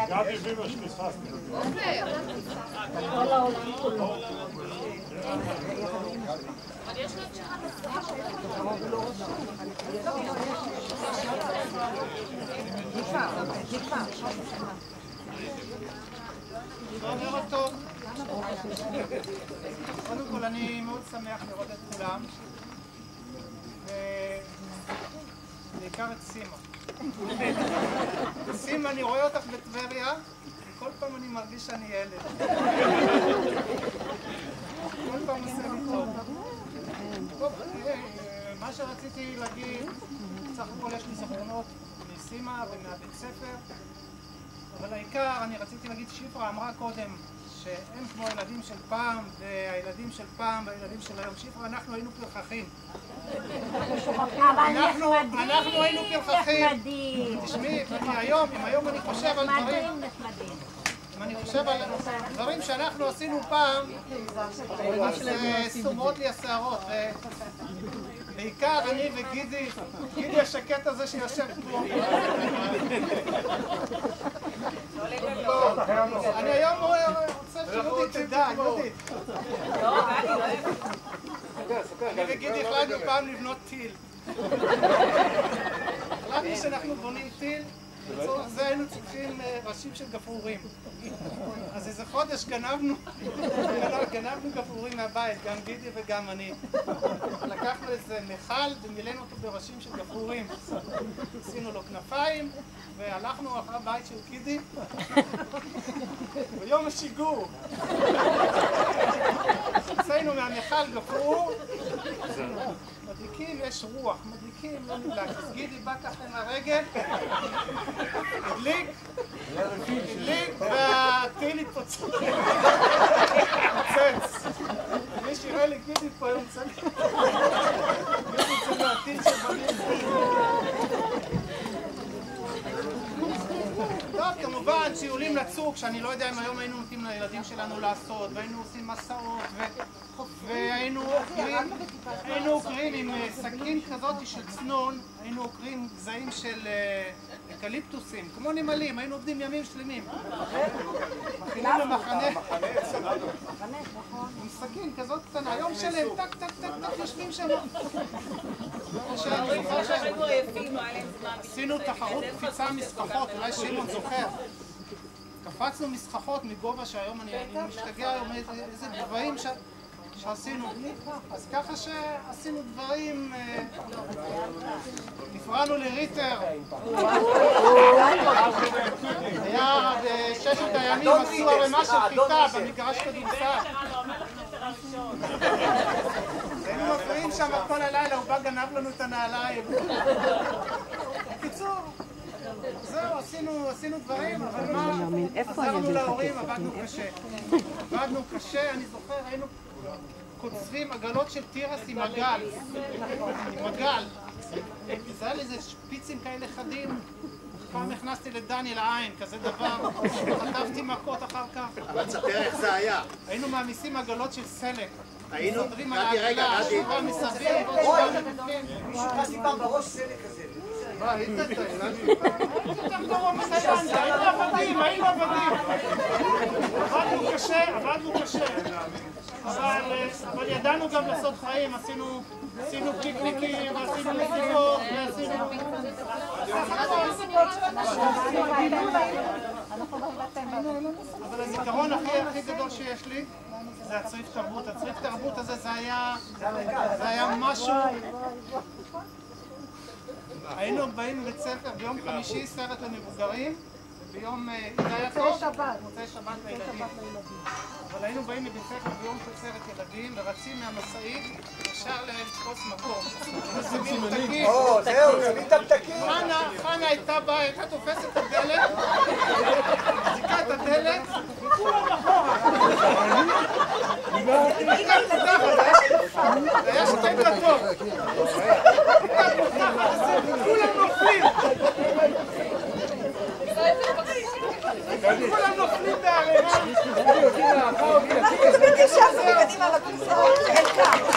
גבי בימר שפספסתי. כל העולם כולו. אבל יש לו את שעה. ערב טוב. קודם כל אני מאוד שמח לראות את כולם, ובעיקר את סימה. סימה, אני רואה אותך בטבריה, וכל פעם אני מרגיש שאני ילד. כל פעם עושה לי טוב. טוב, מה שרציתי להגיד, בסך הכל יש לי זכרונות מסימה ומהבית ספר, אבל העיקר, אני רציתי להגיד, שפרה אמרה קודם שהם כמו הילדים של פעם, והילדים של פעם והילדים של היום. שפרה, אנחנו היינו פרחחים. אנחנו היינו פרחחים. תשמעי, אם היום אני חושב על דברים, אם אני חושב על דברים שאנחנו עשינו פעם, אז סומרות לי השערות. בעיקר אני וגידי, גידי השקט הזה שיושב פה. אני היום רוצה שיהודית תדע, יהודית. אני וגידי החלטנו פעם לבנות טיל. החלטנו שאנחנו בונים טיל, לצורך זה היינו צריכים ראשים של גפרורים. אז איזה חודש גנבנו גפרורים מהבית, גם גידי וגם אני. לקחנו איזה נחל ומילאנו אותו בראשים של גפרורים. עשינו לו כנפיים והלכנו אחרי הבית של גידי ביום השיגור. עשינו מהנחל גפרור, מדליקים, יש רוח, מדליקים, לא נדלק. אז גידי בא ככה עם הרגל, הדליק, והטיל התפוצץ. מי שיראה לי גידי פה היום צריך. גידי זה מהטיל שבנים. טוב, כמובן, טיולים לצוק, שאני לא יודע אם היום היינו נותנים לילדים שלנו לעשות, והיינו עושים מסעות, והיינו עוקרים עם סכין כזאת של צנון, היינו עוקרים גזעים של אקליפטוסים, כמו נמלים, היינו עובדים ימים שלמים. מכינים למחנה, עם סכין כזאת קטנה, היום שלהם, טק טק טק טק, יושבים שם. עשינו תחרות קפיצה מסככות, אולי שמעון זוכר. קפצנו מסככות מגובה שהיום אני משתגע היום איזה דברים שעשינו. אז ככה שעשינו דברים, נפרענו לריטר. היה בששת הימים עשו הרמה של חיטה במגרש כדורסל. היינו מפריעים שם כל הלילה, הוא בא גנב לנו את הנעליים. בקיצור, זהו, עשינו דברים, אבל מה? עזרנו להורים, עבדנו קשה, אני זוכר, היינו קוצרים עגלות של תירס עם עגל. זה היה לזה שפיצים כאלה חדים. פעם הכנסתי לדני לעין, כזה דבר, חטפתי מכות אחר כך. אבל תספר איך זה היה. היינו מעמיסים עגלות של סלק. היינו, רגע, שורה מסביב, עוד שורה מבפנים. מישהו חסי פעם בראש סלק כזה. מה, היית תאילנדי? יותר גרוע מתאילנדי, היינו עבדים. עבדנו קשה. אבל ידענו גם לעשות חיים, עשינו פיקניקים, ועשינו מסיבות, ועשינו... אבל הזיכרון הכי גדול שיש לי זה הצריף תרבות. הצריף תרבות הזה זה היה משהו... היינו באים לבית ספר ביום חמישי סרט למבוגרים, וביום... מוצאי שבת לילדים. אבל היינו באים לבית ספר ביום של סרט ילדים ורצים מהמשאית ישר לתפוס מקום. ושמים פתקים. זהו, שמים את הפתקים. חנה הייתה באה, הייתה תופסת את הדלת, מחזיקה את הדלת, וכולם אחורה. זה היה שתי דלתות. כולם נופלים. כולם נופלים בערימה. זה בדיוק שם, קדימה לכיסאות, אין כך.